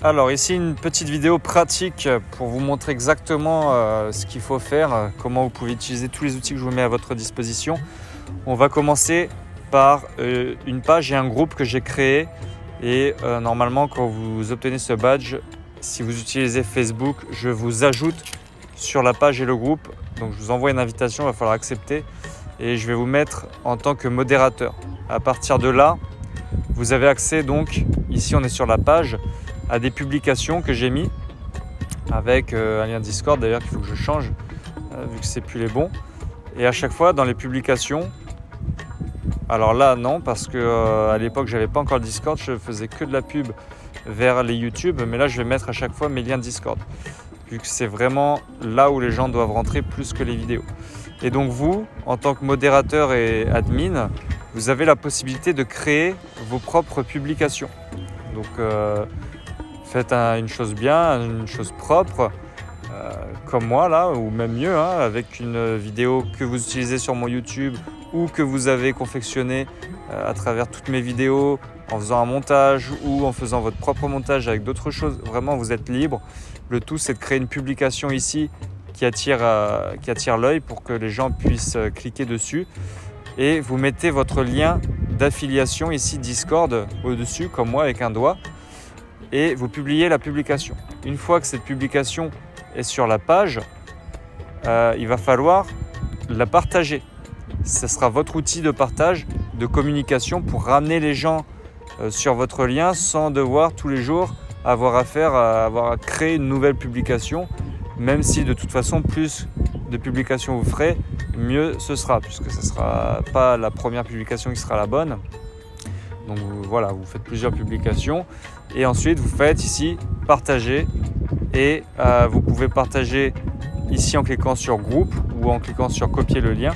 Alors ici une petite vidéo pratique pour vous montrer exactement ce qu'il faut faire, comment vous pouvez utiliser tous les outils que je vous mets à votre disposition. On va commencer par une page et un groupe que j'ai créé et normalement quand vous obtenez ce badge, si vous utilisez Facebook, je vous ajoute sur la page et le groupe. Donc je vous envoie une invitation, il va falloir accepter et je vais vous mettre en tant que modérateur. À partir de là, vous avez accès donc, ici on est sur la page, à des publications que j'ai mis avec un lien Discord d'ailleurs qu'il faut que je change vu que c'est plus les bons. Et à chaque fois dans les publications, alors là non parce que à l'époque j'avais pas encore le Discord, je faisais que de la pub vers les YouTube, mais là je vais mettre à chaque fois mes liens Discord vu que c'est vraiment là où les gens doivent rentrer plus que les vidéos. Et donc vous, en tant que modérateur et admin, vous avez la possibilité de créer vos propres publications. Donc faites une chose bien, une chose propre, comme moi là, ou même mieux, avec une vidéo que vous utilisez sur mon YouTube ou que vous avez confectionnée à travers toutes mes vidéos, en faisant un montage ou en faisant votre propre montage avec d'autres choses. Vraiment, vous êtes libre. Le tout, c'est de créer une publication ici qui attire l'œil pour que les gens puissent cliquer dessus. Et vous mettez votre lien d'affiliation ici Discord au-dessus, comme moi avec un doigt. Et vous publiez la publication. Une fois que cette publication est sur la page, il va falloir la partager. Ce sera votre outil de partage, de communication pour ramener les gens sur votre lien sans devoir tous les jours avoir à créer une nouvelle publication, même si de toute façon plus de publications vous ferez, mieux ce sera, puisque ce ne sera pas la première publication qui sera la bonne. Donc voilà, vous faites plusieurs publications et ensuite vous faites ici partager et vous pouvez partager ici en cliquant sur groupe ou en cliquant sur copier le lien.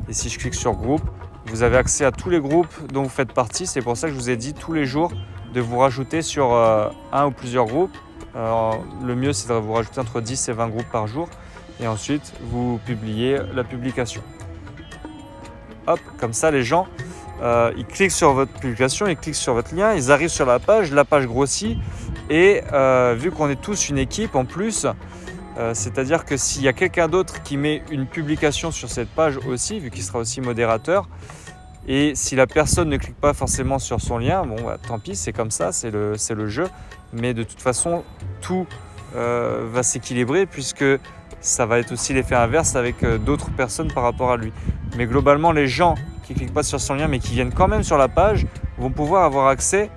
Et si je clique sur groupe, vous avez accès à tous les groupes dont vous faites partie. C'est pour ça que je vous ai dit tous les jours de vous rajouter sur un ou plusieurs groupes. Le mieux c'est de vous rajouter entre 10 et 20 groupes par jour et ensuite vous publiez la publication. Hop, comme ça les gens ils cliquent sur votre publication, ils cliquent sur votre lien, ils arrivent sur la page grossit et vu qu'on est tous une équipe en plus, c'est-à-dire que s'il y a quelqu'un d'autre qui met une publication sur cette page aussi, vu qu'il sera aussi modérateur, et si la personne ne clique pas forcément sur son lien, bon tant pis, c'est comme ça, c'est le jeu, mais de toute façon tout va s'équilibrer puisque ça va être aussi l'effet inverse avec d'autres personnes par rapport à lui. Mais globalement, les gens qui ne cliquent pas sur son lien mais qui viennent quand même sur la page vont pouvoir avoir accès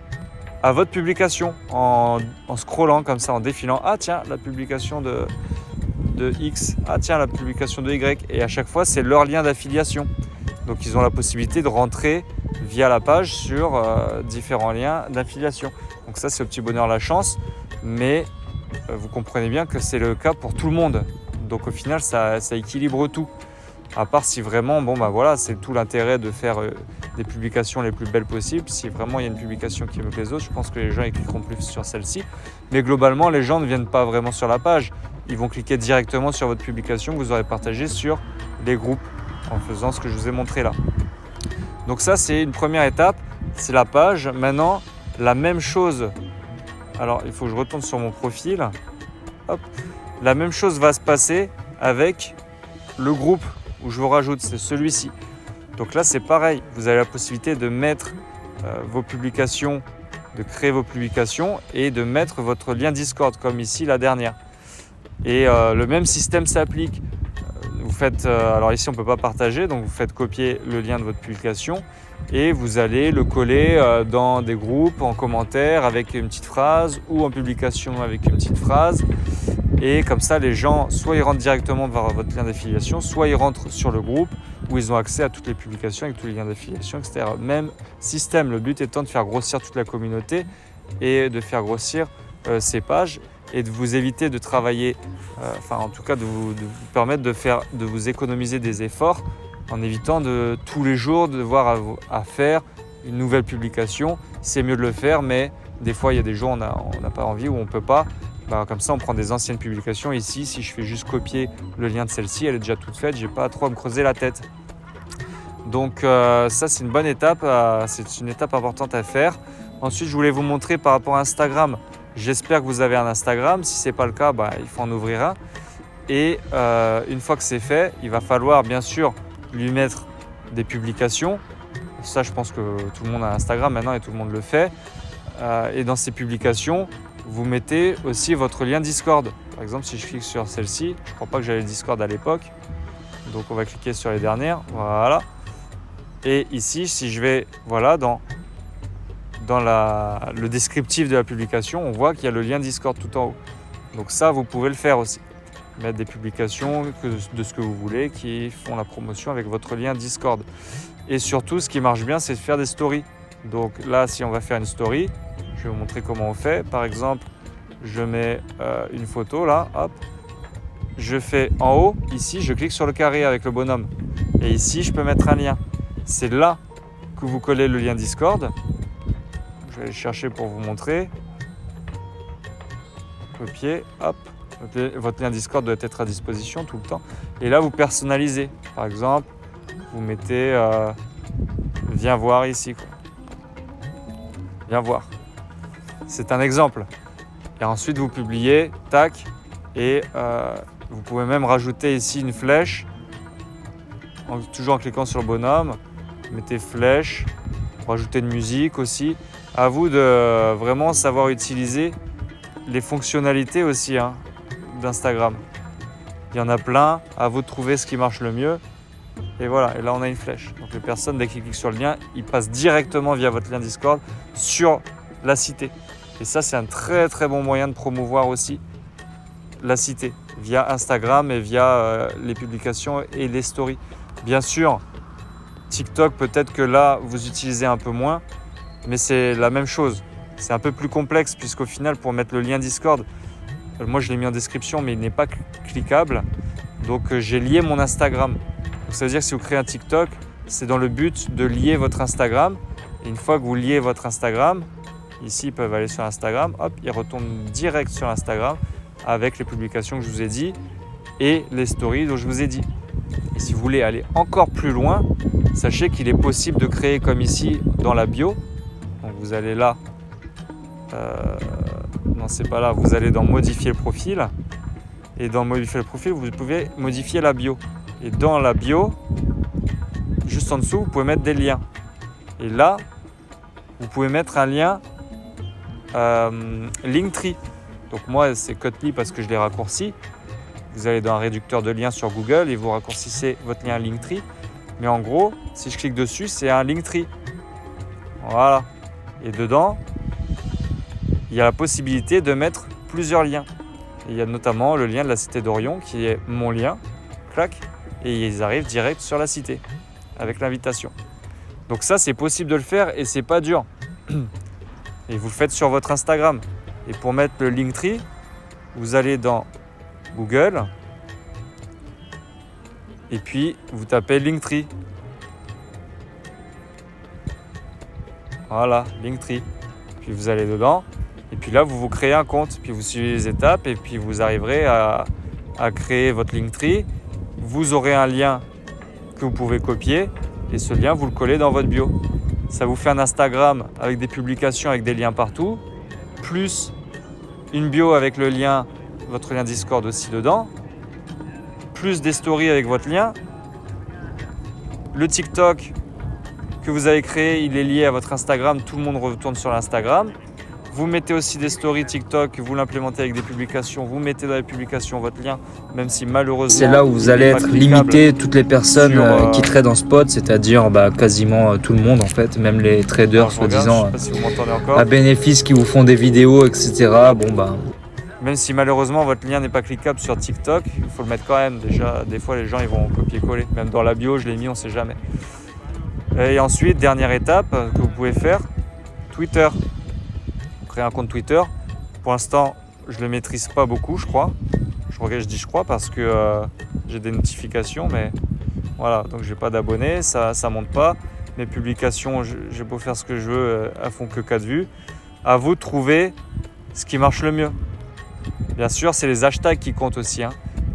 à votre publication en scrollant comme ça, en défilant. Ah tiens, la publication de X, ah tiens, la publication de Y. Et à chaque fois, c'est leur lien d'affiliation. Donc ils ont la possibilité de rentrer via la page sur différents liens d'affiliation. Donc ça, c'est au petit bonheur la chance. Mais vous comprenez bien que c'est le cas pour tout le monde. Donc au final, ça équilibre tout. À part si vraiment, voilà, c'est tout l'intérêt de faire des publications les plus belles possibles. Si vraiment il y a une publication qui est mieux que les autres, je pense que les gens ils cliqueront plus sur celle-ci. Mais globalement, les gens ne viennent pas vraiment sur la page. Ils vont cliquer directement sur votre publication que vous aurez partagée sur les groupes en faisant ce que je vous ai montré là. Donc ça, c'est une première étape, c'est la page. Maintenant, la même chose. Alors, il faut que je retourne sur mon profil. Hop. La même chose va se passer avec le groupe où je vous rajoute, c'est celui-ci. Donc là, c'est pareil. Vous avez la possibilité de mettre vos publications, de créer vos publications et de mettre votre lien Discord, comme ici, la dernière. Et le même système s'applique. Vous faites, alors ici, on ne peut pas partager, donc vous faites copier le lien de votre publication et vous allez le coller dans des groupes, en commentaire, avec une petite phrase ou en publication avec une petite phrase. Et comme ça, les gens, soit ils rentrent directement vers votre lien d'affiliation, soit ils rentrent sur le groupe où ils ont accès à toutes les publications avec tous les liens d'affiliation, etc. Même système, le but étant de faire grossir toute la communauté et de faire grossir ces pages et de vous éviter de travailler, en tout cas de vous permettre de vous économiser des efforts en évitant de tous les jours de devoir à faire une nouvelle publication. C'est mieux de le faire, mais des fois il y a des jours où on n'a pas envie ou on ne peut pas. Comme ça, on prend des anciennes publications. Ici, si je fais juste copier le lien de celle-ci, elle est déjà toute faite. Je n'ai pas trop à me creuser la tête. Donc ça, c'est une bonne étape. C'est une étape importante à faire. Ensuite, je voulais vous montrer par rapport à Instagram J'espère que vous avez un Instagram. Si ce n'est pas le cas, il faut en ouvrir un. Et une fois que c'est fait, il va falloir bien sûr lui mettre des publications. Ça, je pense que tout le monde a Instagram maintenant et tout le monde le fait. Et dans ces publications, vous mettez aussi votre lien Discord. Par exemple, si je clique sur celle-ci, je ne crois pas que j'avais le Discord à l'époque. Donc on va cliquer sur les dernières. Voilà. Et ici, si je vais dans le descriptif de la publication, on voit qu'il y a le lien Discord tout en haut. Donc ça, vous pouvez le faire aussi. Mettre des publications de ce que vous voulez qui font la promotion avec votre lien Discord. Et surtout, ce qui marche bien, c'est de faire des stories. Donc là, si on va faire une story, je vais vous montrer comment on fait. Par exemple, je mets une photo là, hop. Je fais en haut, ici, je clique sur le carré avec le bonhomme. Et ici, je peux mettre un lien. C'est là que vous collez le lien Discord. Je vais aller chercher pour vous montrer. Copier, hop. Votre lien Discord doit être à disposition tout le temps. Et là, vous personnalisez. Par exemple, vous mettez viens voir ici. Viens voir. C'est un exemple. Et ensuite, vous publiez, tac. Et vous pouvez même rajouter ici une flèche. Toujours en cliquant sur le bonhomme. Mettez flèche. Rajouter une musique aussi. À vous de vraiment savoir utiliser les fonctionnalités aussi d'Instagram. Il y en a plein, à vous de trouver ce qui marche le mieux. Et voilà, et là on a une flèche. Donc les personnes, dès qu'ils cliquent sur le lien, ils passent directement via votre lien Discord sur la cité. Et ça, c'est un très très bon moyen de promouvoir aussi la cité via Instagram et via les publications et les stories. Bien sûr, TikTok, peut-être que là, vous utilisez un peu moins, mais c'est la même chose. C'est un peu plus complexe puisqu'au final, pour mettre le lien Discord, moi je l'ai mis en description, mais il n'est pas cliquable. Donc j'ai lié mon Instagram. Donc, ça veut dire que si vous créez un TikTok, c'est dans le but de lier votre Instagram. Et une fois que vous liez votre Instagram, ici ils peuvent aller sur Instagram, hop, ils retournent direct sur Instagram avec les publications que je vous ai dit et les stories dont je vous ai dit. Et si vous voulez aller encore plus loin, sachez qu'il est possible de créer comme ici dans la bio. Donc vous allez là, non c'est pas là, vous allez dans modifier le profil. Et dans modifier le profil, vous pouvez modifier la bio. Et dans la bio, juste en dessous, vous pouvez mettre des liens. Et là, vous pouvez mettre un lien Linktree. Donc moi, c'est Cutly parce que je l'ai raccourci. Vous allez dans un réducteur de liens sur Google et vous raccourcissez votre lien Linktree. Mais en gros, si je clique dessus, c'est un Linktree. Voilà. Et dedans, il y a la possibilité de mettre plusieurs liens. Et il y a notamment le lien de la cité d'Orion qui est mon lien. Clac. Et ils arrivent direct sur la cité avec l'invitation. Donc ça, c'est possible de le faire et c'est pas dur. Et vous le faites sur votre Instagram. Et pour mettre le Linktree, vous allez dans Google et puis vous tapez Linktree. Voilà, Linktree. Puis vous allez dedans et puis là, vous vous créez un compte. Puis vous suivez les étapes et puis vous arriverez à créer votre Linktree. Vous aurez un lien que vous pouvez copier et ce lien, vous le collez dans votre bio. Ça vous fait un Instagram avec des publications, avec des liens partout, plus une bio avec le lien, votre lien Discord aussi dedans, plus des stories avec votre lien. Le TikTok que vous avez créé, il est lié à votre Instagram, tout le monde retourne sur l'Instagram. Vous mettez aussi des stories TikTok, vous l'implémentez avec des publications, vous mettez dans les publications votre lien, même si malheureusement... C'est là où vous allez être limité, toutes les personnes qui tradent en spot, c'est-à-dire quasiment tout le monde en fait, même les traders soi-disant à bénéfice qui vous font des vidéos, etc. Même si malheureusement votre lien n'est pas cliquable sur TikTok, il faut le mettre quand même. Déjà, des fois les gens ils vont copier-coller, même dans la bio je l'ai mis, on ne sait jamais. Et ensuite, dernière étape que vous pouvez faire, Twitter. Créer un compte Twitter. Pour l'instant, je ne le maîtrise pas beaucoup, je crois. Je dis je crois parce que j'ai des notifications, mais voilà, donc j'ai pas d'abonnés, ça monte pas. Mes publications, j'ai beau faire ce que je veux, elles font que 4 vues. À vous de trouver ce qui marche le mieux. Bien sûr, c'est les hashtags qui comptent aussi.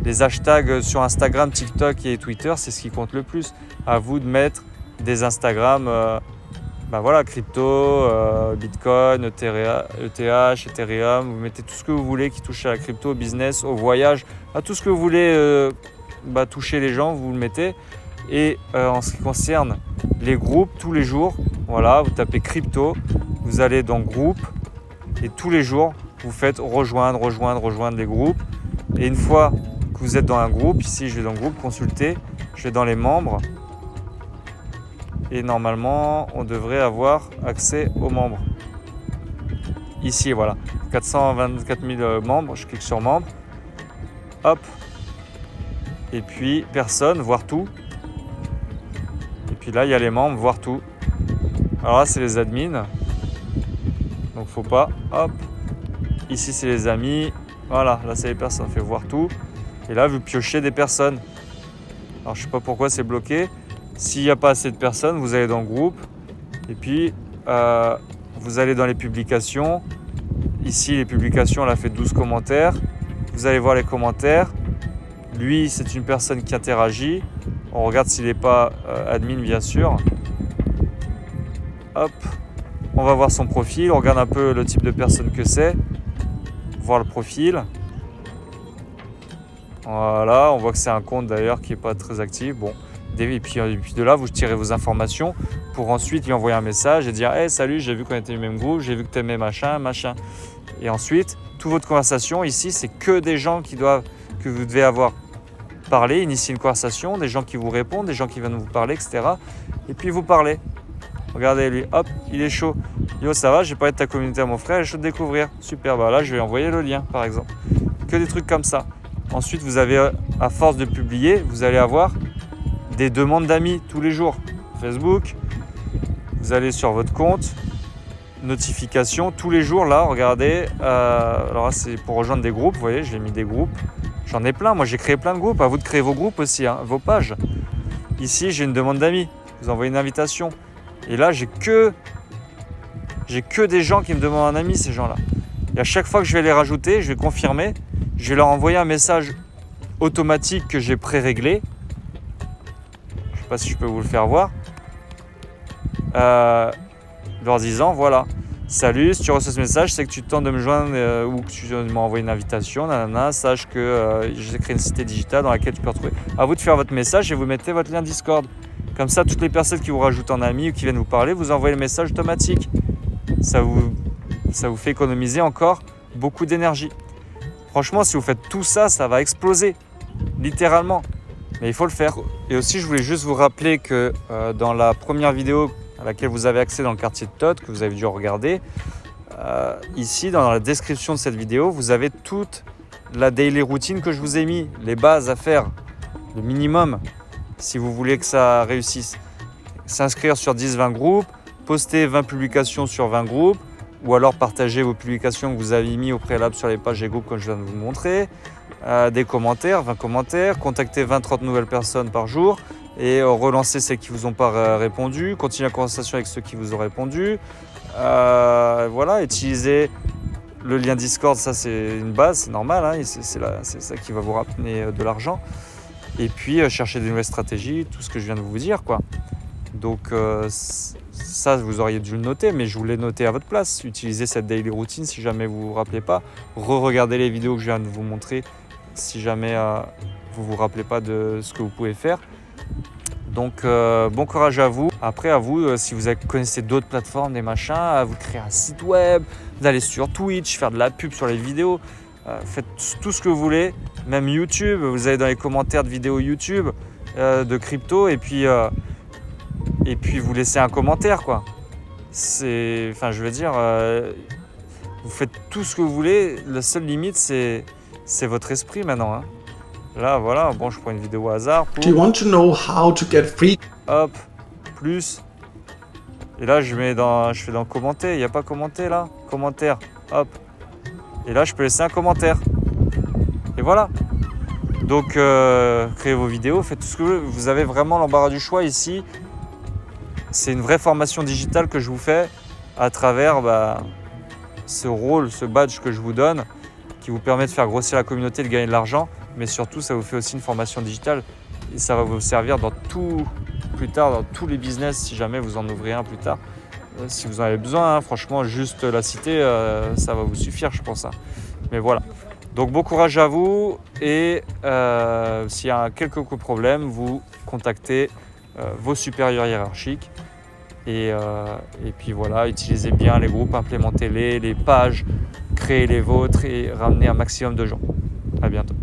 Les hashtags sur Instagram, TikTok et Twitter, c'est ce qui compte le plus. À vous de mettre des Instagram bah voilà, crypto, Bitcoin, ETH, Ethereum, vous mettez tout ce que vous voulez qui touche à la crypto, au business, au voyage, à tout ce que vous voulez toucher les gens, vous le mettez. Et en ce qui concerne les groupes, tous les jours, voilà, vous tapez crypto, vous allez dans groupe et tous les jours, vous faites rejoindre les groupes. Et une fois que vous êtes dans un groupe, ici je vais dans le groupe, consulter, je vais dans les membres. Et normalement, on devrait avoir accès aux membres. Ici, voilà, 424 000 membres, je clique sur membres. Hop. Et puis, personne, voir tout. Et puis là, il y a les membres, voir tout. Alors là, c'est les admins. Donc, faut pas. Hop. Ici, c'est les amis. Voilà, là, c'est les personnes. On fait voir tout. Et là, vous piochez des personnes. Alors, je sais pas pourquoi c'est bloqué. S'il n'y a pas assez de personnes, vous allez dans le groupe. Et puis, vous allez dans les publications. Ici, les publications, elle a fait 12 commentaires. Vous allez voir les commentaires. Lui, c'est une personne qui interagit. On regarde s'il n'est pas admin, bien sûr. Hop. On va voir son profil. On regarde un peu le type de personne que c'est. Voir le profil. Voilà. On voit que c'est un compte d'ailleurs qui n'est pas très actif. Bon. Et puis de là, vous tirez vos informations pour ensuite lui envoyer un message et dire hey, « Salut, j'ai vu qu'on était du même groupe, j'ai vu que tu aimais machin. » Et ensuite, toute votre conversation ici, c'est que des gens que vous devez avoir parlé, initier une conversation, des gens qui vous répondent, des gens qui viennent vous parler, etc. Et puis vous parlez. Regardez lui, hop, il est chaud. Yo, ça va, j'ai parlé de ta communauté à mon frère, il est chaud de découvrir. Super, bah là, je vais envoyer le lien, par exemple. Que des trucs comme ça. Ensuite, vous avez, à force de publier, vous allez avoir des demandes d'amis tous les jours. Facebook, vous allez sur votre compte, notifications tous les jours. Là, regardez, alors là, c'est pour rejoindre des groupes. Vous voyez, j'ai mis des groupes. J'en ai plein. Moi, j'ai créé plein de groupes. À vous de créer vos groupes aussi, hein, vos pages. Ici, j'ai une demande d'amis. Vous envoyez une invitation. Et là, j'ai que des gens qui me demandent un ami, ces gens-là. Et à chaque fois que je vais les rajouter, je vais confirmer. Je vais leur envoyer un message automatique que j'ai pré-réglé. Je ne sais pas si je peux vous le faire voir. Leur disant voilà, salut, si tu reçois ce message, c'est que tu tentes de me joindre ou que tu m'as envoyé une invitation, nanana, sache que j'ai créé une cité digitale dans laquelle tu peux retrouver. À vous de faire votre message et vous mettez votre lien Discord. Comme ça, toutes les personnes qui vous rajoutent en ami ou qui viennent vous parler, vous envoyez le message automatique. Ça vous fait économiser encore beaucoup d'énergie. Franchement, si vous faites tout ça, ça va exploser, littéralement. Mais il faut le faire. Et aussi, je voulais juste vous rappeler que dans la première vidéo à laquelle vous avez accès dans le quartier de Todd, que vous avez dû regarder, ici, dans la description de cette vidéo, vous avez toute la daily routine que je vous ai mis, les bases à faire, le minimum, si vous voulez que ça réussisse. S'inscrire sur 10-20 groupes, poster 20 publications sur 20 groupes, ou alors partager vos publications que vous avez mis au préalable sur les pages et groupes comme je viens de vous montrer, des commentaires, 20 commentaires, contacter 20-30 nouvelles personnes par jour et relancer celles qui ne vous ont pas répondu, continuer la conversation avec ceux qui vous ont répondu, voilà, utiliser le lien Discord, ça c'est une base, c'est normal, hein, c'est ça qui va vous ramener de l'argent. Et puis chercher des nouvelles stratégies, tout ce que je viens de vous dire, quoi. Donc ça, vous auriez dû le noter, mais je vous l'ai noté à votre place. Utilisez cette daily routine si jamais vous ne vous rappelez pas. Re-regardez les vidéos que je viens de vous montrer si jamais vous ne vous rappelez pas de ce que vous pouvez faire. Donc bon courage à vous. Après, à vous, si vous connaissez d'autres plateformes, des machins, à vous créer un site web, d'aller sur Twitch, faire de la pub sur les vidéos. Faites tout ce que vous voulez, même YouTube. Vous allez dans les commentaires de vidéos YouTube de crypto et puis vous laissez un commentaire, quoi. Enfin, je veux dire, vous faites tout ce que vous voulez. La seule limite, c'est votre esprit maintenant, hein. Là, voilà. Bon, je prends une vidéo au hasard. Do you want to know how to get free? Hop, plus. Et là, je fais dans commenter. Il n'y a pas commenter là. Commentaire. Hop. Et là, je peux laisser un commentaire. Et voilà. Donc, créez vos vidéos, faites tout ce que vous voulez. Vous avez vraiment l'embarras du choix ici. C'est une vraie formation digitale que je vous fais à travers ce rôle, ce badge que je vous donne, qui vous permet de faire grossir la communauté, de gagner de l'argent. Mais surtout, ça vous fait aussi une formation digitale. Et ça va vous servir plus tard dans tous les business, si jamais vous en ouvrez un plus tard. si vous en avez besoin, hein. Franchement, juste la citer, ça va vous suffire, je pense. Hein. Mais voilà. Donc bon courage à vous et s'il y a quelques problèmes, vous contactez vos supérieurs hiérarchiques et puis voilà, utilisez bien les groupes, implémentez-les pages, créez les vôtres et ramenez un maximum de gens. À bientôt.